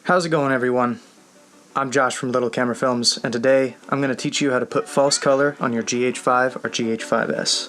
How's it going, everyone? I'm Josh from Little Camera Films, and today I'm going to teach you how to put false color on your GH5 or GH5S.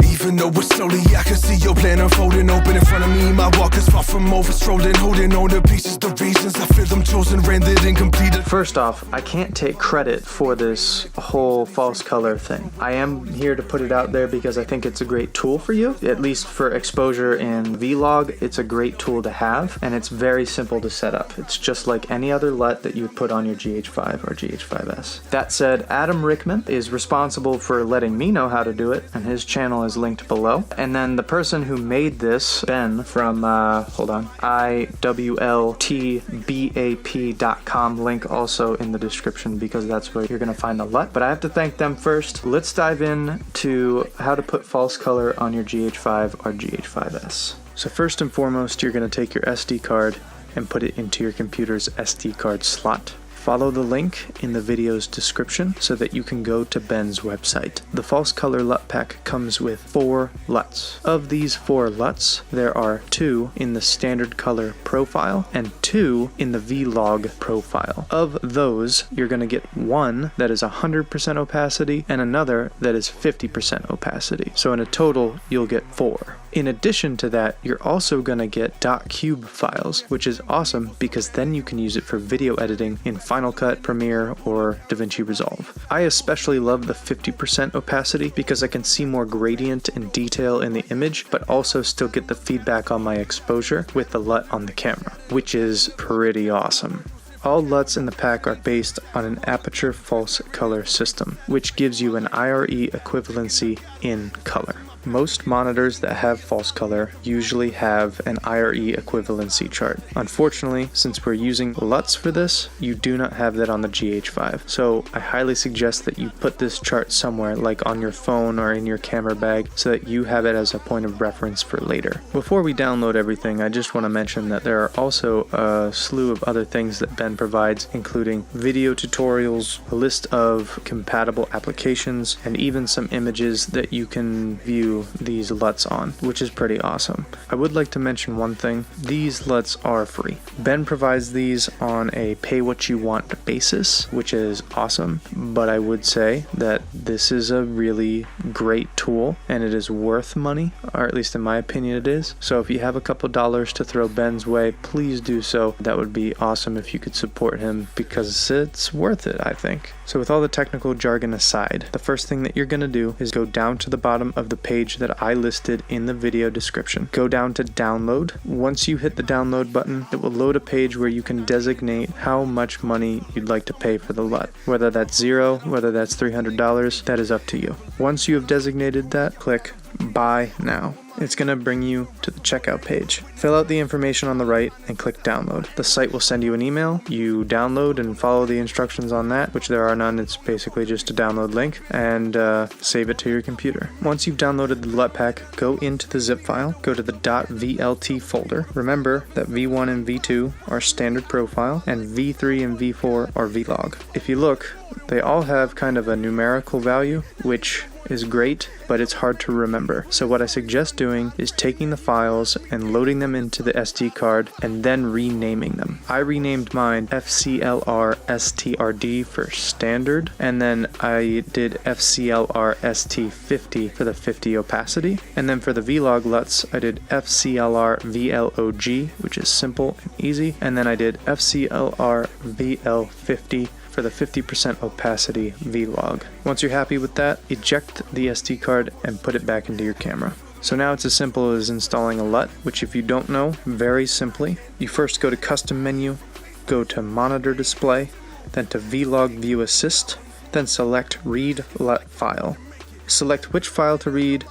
Even though it's slowly, I can see your plan unfolding. Open in front of me, my walk is far from over. Strolling, holding on to pieces, the reasons I feel them chosen, rendered and completed. First off, I can't take credit for this whole false color thing. I am here to put it out there because I think it's a great tool for you. At least for exposure in vlog, it's a great tool to have, and it's very simple to set up. It's just like any other LUT that you would put on your GH5 or GH5S. That said, Adam Rickman is responsible for letting me know how to do it, and his channel is linked below. And then the person who made this, Ben from iwltbap.com, link also in the description because that's where you're going to find the LUT. But I have to thank them first. Let's dive in to how to put false color on your GH5 or GH5S. So first and foremost, you're going to take your SD card and put it into your computer's SD card slot. Follow the link in the video's description so that you can go to Ben's website. The false color LUT pack comes with 4 LUTs. Of these 4 LUTs, there are 2 in the standard color profile and 2 in the vlog profile. Of those, you're going to get one that is 100% opacity and another that is 50% opacity. So in a total, you'll get 4. In addition to that, you're also going to get .cube files, which is awesome because then you can use it for video editing in Final Cut, Premiere, or DaVinci Resolve. I especially love the 50% opacity because I can see more gradient and detail in the image, but also still get the feedback on my exposure with the LUT on the camera, which is pretty awesome. All LUTs in the pack are based on an aperture false color system, which gives you an IRE equivalency in color. Most monitors that have false color usually have an IRE equivalency chart. Unfortunately, since we're using LUTs for this, you do not have that on the GH5. So I highly suggest that you put this chart somewhere, like on your phone or in your camera bag, so that you have it as a point of reference for later. Before we download everything, I just want to mention that there are also a slew of other things that Ben provides, including video tutorials, a list of compatible applications, and even some images that you can view these LUTs on, which is pretty awesome. I would like to mention one thing. These LUTs are free. Ben provides these on a pay what you want basis, which is awesome, but I would say that this is a really great tool and it is worth money, or at least in my opinion it is. So if you have a couple dollars to throw Ben's way, please do so. That would be awesome if you could support him because it's worth it, I think. So with all the technical jargon aside, the first thing that you're going to do is go down to the bottom of the page that I listed in the video description. Go down to download. Once you hit the download button, it will load a page where you can designate how much money you'd like to pay for the LUT. Whether that's $0, whether that's $300, that is up to you. Once you have designated that, click Buy Now. It's going to bring you to the checkout page. Fill out the information on the right and click download. The site will send you an email. You download and follow the instructions on that, which there are none. It's basically just a download link, and save it to your computer. Once you've downloaded the LUT pack, go into the zip file, go to the .vlt folder. Remember that V1 and V2 are standard profile and V3 and V4 are vlog. If you look, they all have kind of a numerical value, which is great, but it's hard to remember. So what I suggest doing is taking the files and loading them into the SD card and then renaming them. I renamed mine FCLR-STRD for standard, and then I did FCLR-ST50 for the 50 opacity. And then for the vlog LUTs, I did FCLR-VLOG, which is simple and easy. And then I did FCLR-VL50 for the 50% opacity vlog. Once you're happy with that, eject the SD card and put it back into your camera. So now it's as simple as installing a LUT, which if you don't know, very simply, you first go to Custom Menu, go to Monitor Display, then to Vlog View Assist, then select Read LUT File. Select which file to read,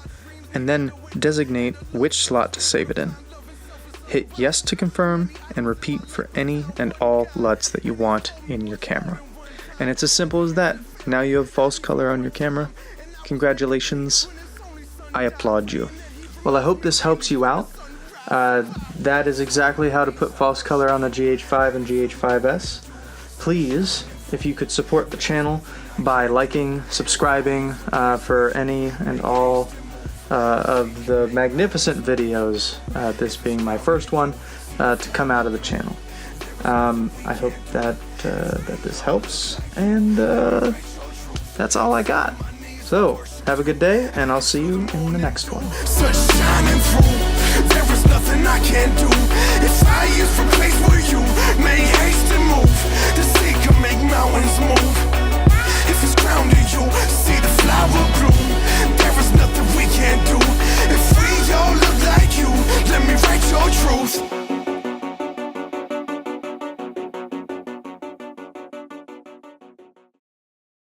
and then designate which slot to save it in. Hit Yes to confirm, and repeat for any and all LUTs that you want in your camera. And it's as simple as that. Now you have false color on your camera. Congratulations. I applaud you. Well, I hope this helps you out. That is exactly how to put false color on the GH5 and GH5S. Please, if you could support the channel by liking, subscribing for any and all of the magnificent videos, this being my first one, to come out of the channel. I hope that this helps, and that's all I got. So, have a good day, and I'll see you in the next one. Such shining through, there is nothing I can't do.